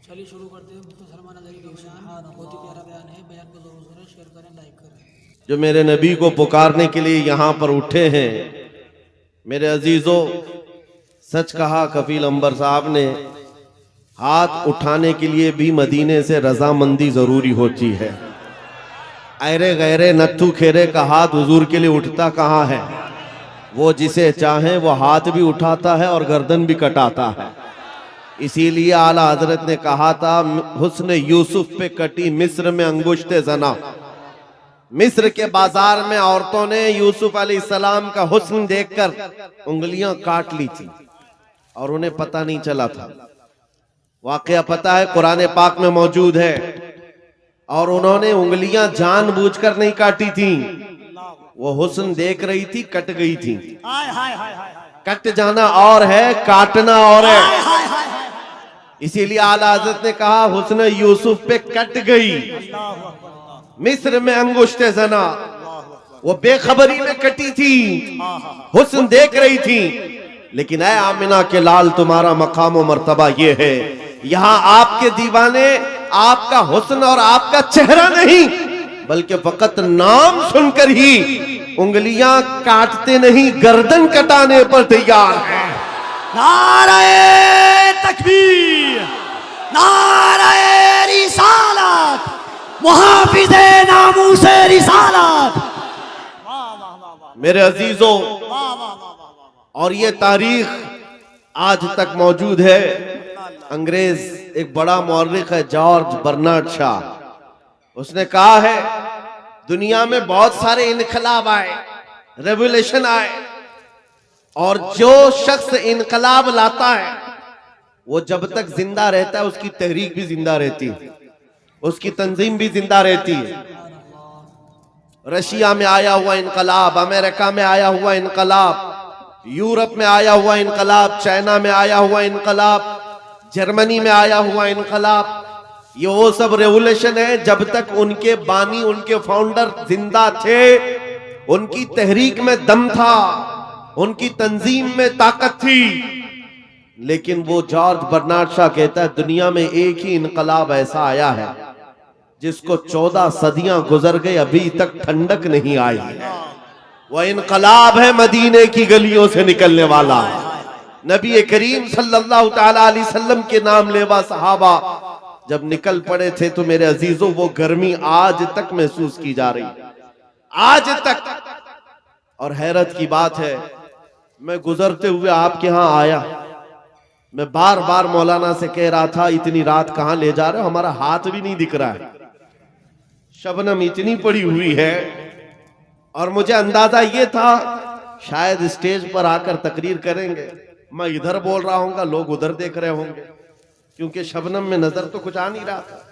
चलिए शुरू करते हैं। मुफ्ती सलमान अज़हरी का बयान बहुत ही प्यारा बयान है। बयान को जरूर सुनें, शेयर करें, लाइक करें। जो मेरे नबी को पुकारने के लिए यहाँ पर उठे हैं, मेरे अजीजों, सच कहा कफील अंबर साहब ने, हाथ उठाने के लिए भी मदीने से रजामंदी जरूरी होती है। ऐरे गैरे नत्थू खेरे का हाथ हुजूर के लिए उठता कहाँ है? वो जिसे चाहे वो हाथ भी उठाता है और गर्दन भी कटाता है। इसीलिए आला हजरत ने कहा था, हुस्न यूसुफ पे कटी मिस्र में अंगुश्ते जना। मिस्र के बाजार में औरतों ने यूसुफ अलैहिस्सलाम का हुस्न देखकर उंगलियां काट ली थी और उन्हें पता नहीं चला था। वाकया पता है, कुरान पाक में मौजूद है। और उन्होंने उंगलियां जानबूझकर नहीं काटी थी, वो हुस्न देख रही थी, कट गई थी। कट जाना और है, काटना और है। इसीलिए आला हज़रत ने कहा, हुस्न यूसुफ पे कट गई मिस्र में अंगुश्ते जना। वो बेखबरी में कटी थी, हुस्न देख रही थी। लेकिन ऐ आमिना के लाल, तुम्हारा मकाम और मर्तबा ये है, यहाँ आपके दीवाने आपका हुस्न और आपका चेहरा नहीं, बल्कि फकत नाम सुनकर ही उंगलियां काटते नहीं, गर्दन कटाने पर तैयार है। नारे तकबीर, नारे रिसालत, मुहाफिज़े नामूसे रिसालत। मेरे अजीजों, और ये तारीख आज तक मौजूद है। अंग्रेज एक बड़ा मौर्रिख है, जॉर्ज बर्नार्ड शॉ, उसने कहा है, दुनिया में बहुत सारे इनकलाब आए, रेवोल्यूशन आए, और जो शख्स इनकलाब लाता है वो जब तक जिंदा रहता है उसकी तहरीक भी जिंदा रहती है, उसकी तंजीम भी जिंदा रहती है। रशिया में आया हुआ इनकलाब, अमेरिका में आया हुआ इनकलाब, यूरोप में आया हुआ इनकलाब, चाइना में आया हुआ इनकलाब, जर्मनी में आया हुआ इनकलाब, ये वो सब रेवोल्यूशन है जब तक उनके बानी, उनके फाउंडर जिंदा थे, उनकी तहरीक में दम था, उनकी तंजीम में ताकत थी। लेकिन वो जॉर्ज बर्नार्ड शॉ कहता है, दुनिया में एक ही इनकलाब ऐसा आया है जिसको 14 सदियां गुजर गई, अभी तक ठंडक नहीं आई। वह इनकलाब है मदीने की गलियों से निकलने वाला। नबी करीम सल्लल्लाहु तआला अलैहि वसल्लम के नाम लेवा सहाबा जब निकल पड़े थे, तो मेरे अजीजों, वो गर्मी आज तक महसूस की जा रही, आज तक। और हैरत की बात है, मैं गुजरते हुए आपके यहां आया, मैं बार बार मौलाना से कह रहा था, इतनी रात कहां ले जा रहे हो, हमारा हाथ भी नहीं दिख रहा है, शबनम इतनी पड़ी हुई है। और मुझे अंदाजा ये था शायद स्टेज पर आकर तकरीर करेंगे, मैं इधर बोल रहा हूंगा, लोग उधर देख रहे होंगे, क्योंकि शबनम में नजर तो कुछ आ नहीं रहा था।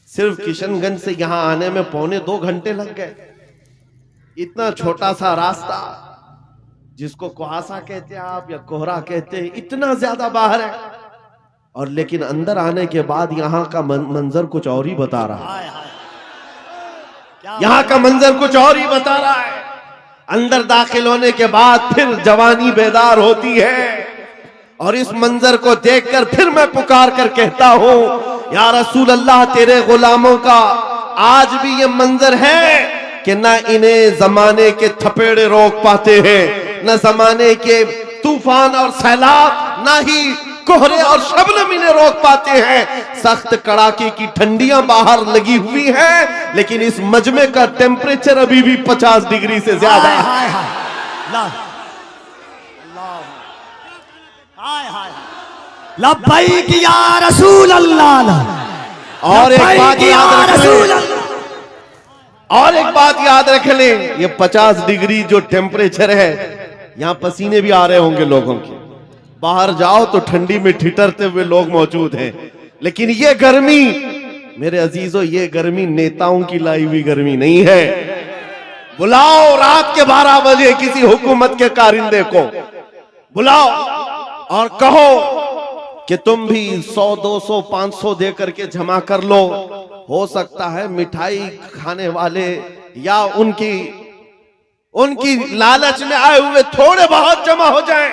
सिर्फ किशनगंज से यहां आने में 2.25 घंटे लग गए। इतना छोटा सा रास्ता, जिसको कुहासा कहते हैं आप या कोहरा कहते हैं, इतना ज्यादा बाहर है। और लेकिन अंदर आने के बाद यहाँ का मंजर कुछ और ही बता रहा है, यहाँ का मंजर कुछ और ही बता रहा है। अंदर दाखिल होने के बाद फिर जवानी बेदार होती है, और इस मंजर को देखकर फिर मैं पुकार कर कहता हूँ, या रसूल अल्लाह, तेरे गुलामों का आज भी ये मंजर है कि ना इन्हें जमाने के थपेड़े रोक पाते हैं, न जमाने के तूफान और सैलाब, ना ही कोहरे और शबनम इन्हें रोक पाते हैं। सख्त कड़ाके की ठंडियां बाहर लगी हुई हैं, लेकिन इस मजमे का टेम्परेचर अभी भी 50 डिग्री से ज्यादा है। लब्बैक या रसूल अल्लाह। और एक बात याद रख लें, और एक बात याद रख लें, ये 50 डिग्री जो टेम्परेचर है, यहाँ पसीने भी आ रहे होंगे लोगों के। बाहर जाओ तो ठंडी में ठिठरते हुए लोग मौजूद हैं, लेकिन ये गर्मी मेरे अजीजों, ये गर्मी नेताओं की लाई हुई गर्मी नहीं है। बुलाओ रात के 12 बजे किसी हुकूमत के कारिंदे को, बुलाओ और कहो कि तुम भी 100, 200, 500 दे करके जमा कर लो। हो सकता है मिठाई खाने वाले या उनकी लालच में आए हुए थोड़े बहुत जमा हो जाएं,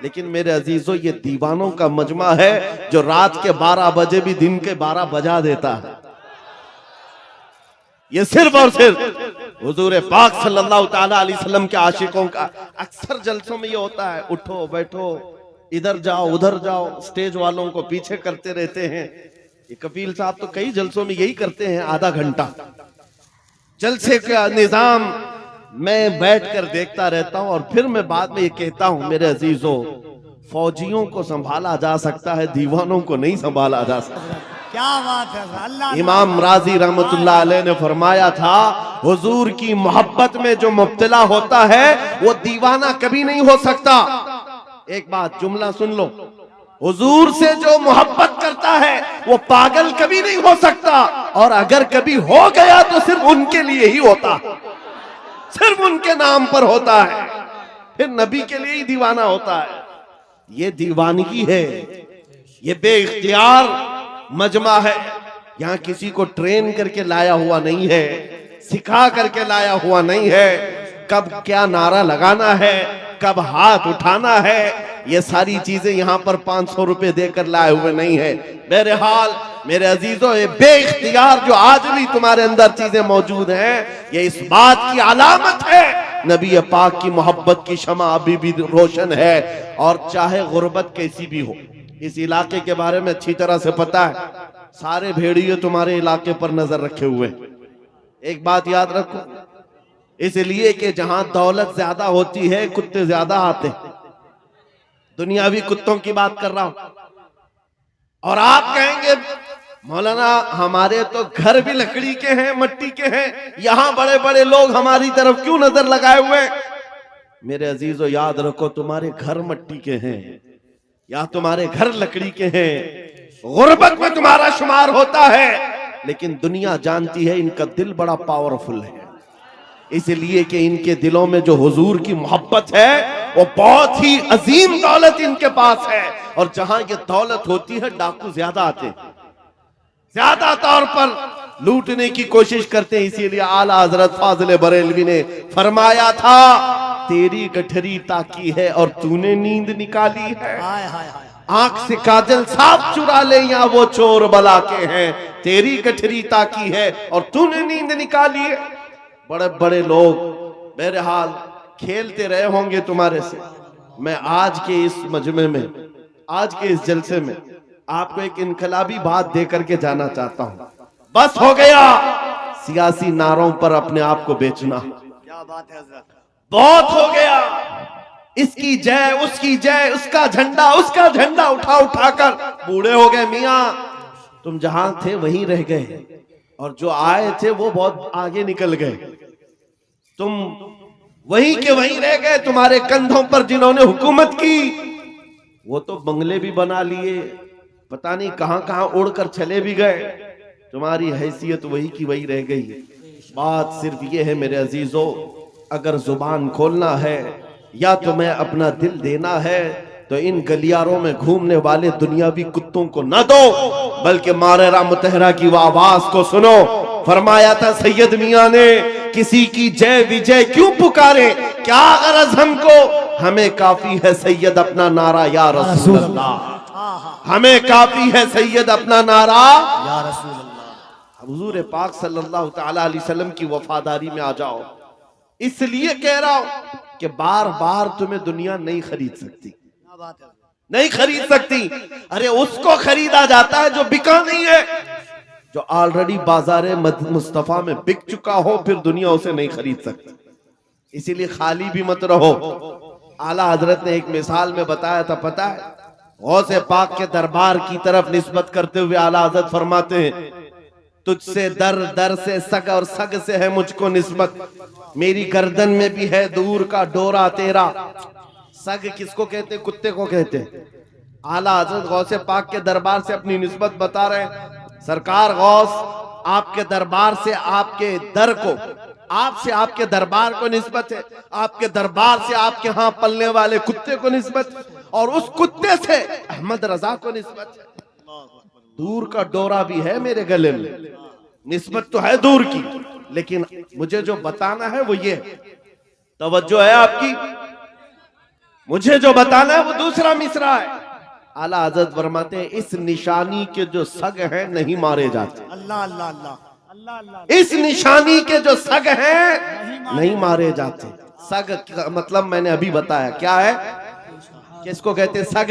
लेकिन मेरे अजीजों ये दीवानों का मजमा है जो रात के 12 बजे भी दिन के 12 बजा देता है। ये सिर्फ और सिर्फ हुजूर पाक सल्लल्लाहु ताला अलैहि वसल्लम के आशिकों का। अक्सर जलसों में ये होता है, उठो बैठो, इधर जाओ उधर जाओ, स्टेज वालों को पीछे करते रहते हैं। ये कपिल साहब तो कई जलसों में यही करते हैं, आधा घंटा जलसे का निजाम मैं बैठकर देखता रहता हूं और फिर मैं बाद में ये कहता हूं, मेरे अजीजों, फौजियों को संभाला जा सकता है, दीवानों को नहीं संभाला जा सकता। क्या बात है अल्लाह। इमाम राजी रहमतुल्लाह अलैह ने फरमाया था, हुजूर की मोहब्बत में जो मुब्तला होता है वो दीवाना कभी नहीं हो सकता। एक बात जुमला सुन लो, हुजूर से जो मोहब्बत करता है वो पागल कभी नहीं हो सकता, और अगर कभी हो गया तो सिर्फ उनके लिए ही होता, सिर्फ उनके नाम पर होता है, फिर नबी के लिए ही दीवाना होता है। ये दीवानगी है, ये बेइख्तियार मजमा है। यहां किसी को ट्रेन करके लाया हुआ नहीं है, सिखा करके लाया हुआ नहीं है। कब क्या नारा लगाना है, कब हाथ उठाना है, ये सारी चीजें यहां पर 500 रुपए देकर लाए हुए नहीं है। बहरहाल मेरे अजीजों, ये बेइख्तियार जो आज भी तुम्हारे अंदर चीजें मौजूद हैं, ये इस बात की अलामत है नबी पाक की मोहब्बत की शमा अभी भी रोशन है। और चाहे गुर्बत कैसी भी हो, इस इलाके के बारे में अच्छी तरह से पता है, सारे भेड़िए तुम्हारे इलाके पर नजर रखे हुए। एक बात याद रखो, इसलिए कि जहां दौलत ज्यादा होती है कुत्ते ज्यादा आते हैं। दुनियावी कुत्तों की बात कर रहा हूं। और आप कहेंगे मौलाना हमारे तो घर भी लकड़ी के हैं, मट्टी के हैं, यहां बड़े बड़े लोग हमारी तरफ क्यों नजर लगाए हुए? मेरे अजीजों याद रखो, तुम्हारे घर मट्टी के हैं या तुम्हारे घर लकड़ी के हैं, गुर्बत में तुम्हारा शुमार होता है, लेकिन दुनिया जानती है इनका दिल बड़ा पावरफुल है, इसलिए कि इनके दिलों में जो हुजूर की मोहब्बत है वो बहुत ही अजीम दौलत इनके पास है। और जहां ये दौलत होती है डाकू ज्यादा आते हैं, ज्यादा तौर पर लूटने की कोशिश करते हैं। इसीलिए आला हजरत फाजिल बरेलवी ने फरमाया था, तेरी गठरी ताकी है और तूने नींद निकाली है। हाय हाय हाय। आंख से काजल साफ चुरा ले या वो चोर बला के हैं, तेरी गठरी ताकी है और तूने नींद निकाली है। बड़े बड़े लोग बहरहाल खेलते रहे होंगे तुम्हारे से। मैं आज के इस मजमे में, आज के इस जलसे में आपको एक इनकलाबी बात दे करके जाना चाहता हूं। बस हो गया सियासी नारों पर अपने आप को बेचना, क्या बात है हज़रत। बहुत हो गया। इसकी जय उसकी जय, उसका झंडा उठा उठाकर बूढ़े हो गए। मियां तुम जहां थे वहीं रह गए, और जो आए थे वो बहुत आगे निकल गए। तुम वहीं के वहीं रह गए। तुम्हारे कंधों पर जिन्होंने हुकूमत की वो तो बंगले भी बना लिए, पता नहीं कहां कहां उड़कर चले भी गए। तुम्हारी हैसियत वही की वही रह गई। बात सिर्फ ये है मेरे अजीजों, अगर जुबान खोलना है या तुम्हें अपना दिल देना है तो इन गलियारों में घूमने वाले दुनियावी कुत्तों को न दो, बल्कि मारेरा मुतहरा की वो आवाज को सुनो। फरमाया था सैयद मियां ने, किसी की जय विजय क्यों पुकारे, क्या गरज हमको, हमें काफी है सैयद अपना नारा या रसूल अल्लाह, हमें काफी है सैयद अपना नारा या रसूल अल्लाह। हुजूर पाक सल्लल्लाहु ताला अलैहि वसल्लम की वफादारी में आ जाओ। इसलिए कह रहा हूं कि बार बार तुम्हें दुनिया नहीं खरीद सकती, नहीं खरीद सकती। अरे उसको खरीदा जाता है जो बिका नहीं है, जो ऑलरेडी बाजारे मुस्तफा में बिक चुका हो, फिर दुनिया उसे नहीं खरीद सकती। इसीलिए खाली भी मत रहो। आला हजरत ने एक मिसाल में बताया था, पता है, गौसे पाक के दरबार की तरफ निस्बत करते हुए आला हजरत फरमाते हैं, तुझसे दर दर से सग और सग से है मुझको निस्बत, मेरी गर्दन में भी है दूर का डोरा तेरा। सग किसको कहते हैं? कुत्ते को कहते हैं। आला हजरत गौसे पाक के दरबार से अपनी निस्बत बता रहे हैं। सरकार गौस आपके दरबार से आपके दर को, आपसे आपके दरबार को निस्बत है, आपके दरबार से आपके यहाँ पलने वाले कुत्ते को निस्बत है, और उस कुत्ते से अहमद रजा को निस्बत है। दूर का डोरा भी है मेरे गले में, निस्बत तो है दूर की, लेकिन मुझे जो बताना है वो ये है, तवज्जो है आपकी। मुझे जो बताना है वो दूसरा मिसरा है। आला हजरत फरमाते हैं इस निशानी के जो सग हैं नहीं मारे जाते। अल्लाह अल्लाह अल्लाह अल्लाह अल्लाह। इस निशानी के जो सग हैं नहीं मारे जाते। सग का मतलब मैंने अभी बताया क्या है, किसको कहते हैं सग,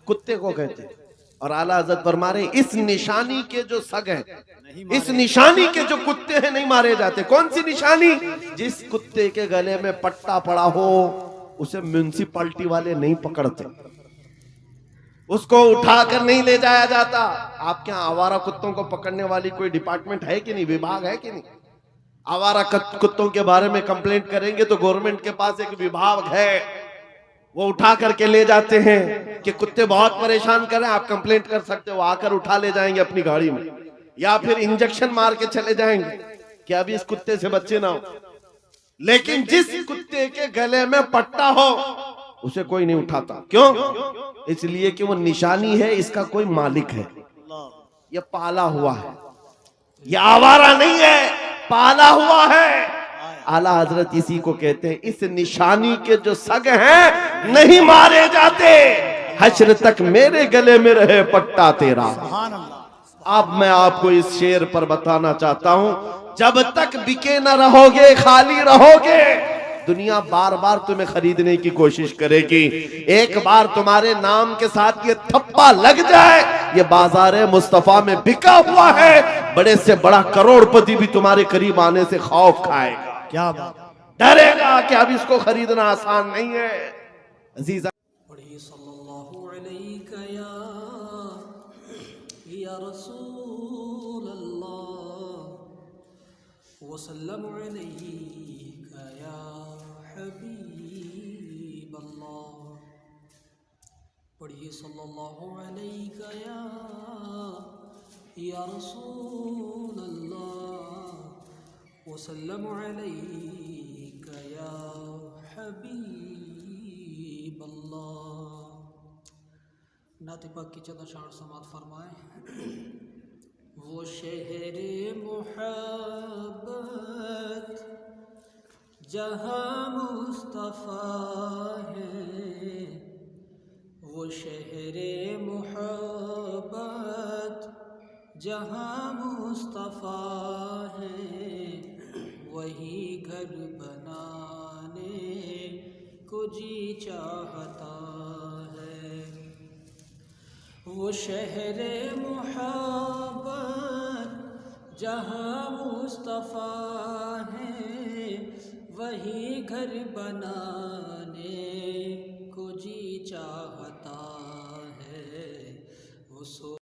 कुत्ते को कहते हैं। और आला हजरत फरमा रहे इस निशानी के जो सग हैं, इस निशानी के जो कुत्ते हैं नहीं मारे जाते। कौन सी निशानी? जिस कुत्ते के गले में पट्टा पड़ा हो उसे म्युनिसिपैलिटी वाले नहीं पकड़ते, उसको उठाकर नहीं ले जाया जाता। आपके यहाँ आवारा कुत्तों को पकड़ने वाली कोई डिपार्टमेंट है कि नहीं, विभाग है कि नहीं? आवारा कुत्तों के बारे में कंप्लेंट करेंगे तो गवर्नमेंट के पास एक विभाग है, वो उठा करके ले जाते हैं कि कुत्ते बहुत परेशान कर रहे हैं, आप कंप्लेंट कर सकते हो, आकर उठा ले जाएंगे अपनी गाड़ी में, या फिर इंजेक्शन मार के चले जाएंगे कि अभी इस कुत्ते से बच्चे ना हो। लेकिन जिस कुत्ते के गले में पट्टा हो उसे कोई नहीं उठाता। क्यों? इसलिए कि वो निशानी है, इसका कोई मालिक है, ये पाला हुआ है, ये आवारा नहीं है, पाला हुआ है। आला हजरत इसी को कहते हैं इस निशानी के जो सग हैं नहीं मारे जाते, हश्र तक मेरे गले में रहे पट्टा तेरा। अब मैं आपको इस शेर पर बताना चाहता हूं, जब तक बिके न रहोगे, खाली रहोगे, दुनिया बार बार तुम्हें खरीदने की कोशिश करेगी। एक बार तुम्हारे नाम के साथ ये थप्पा लग जाए, ये बाजारे मुस्तफा में बिका हुआ है, बड़े से बड़ा करोड़पति भी तुम्हारे करीब आने से खौफ खाएगा, क्या बात, डरेगा कि अब इसको खरीदना आसान नहीं है। अजीजा पढ़िए सल्लल्लाहु अलैहि या रसूल अल्लाह वसल्लम अलैका या हबीब अल्लाह। पढ़िए सल्लल्लाहु अलैका या रसूल अल्लाह वसल्लम अलैका या हबीब अल्लाह। नात पाक की चंद अशार समात फरमाए। वो शहरे मोहब्बत जहाँ मुस्तफ़ा है, वो शहरे मोहब्बत जहाँ मुस्तफ़ा है, वही घर बनाने को जी चाहता है। वो शहरे मोहब्बत जहाँ मुस्तफ़ा है, वही घर बनाने को जी चाहता है। वो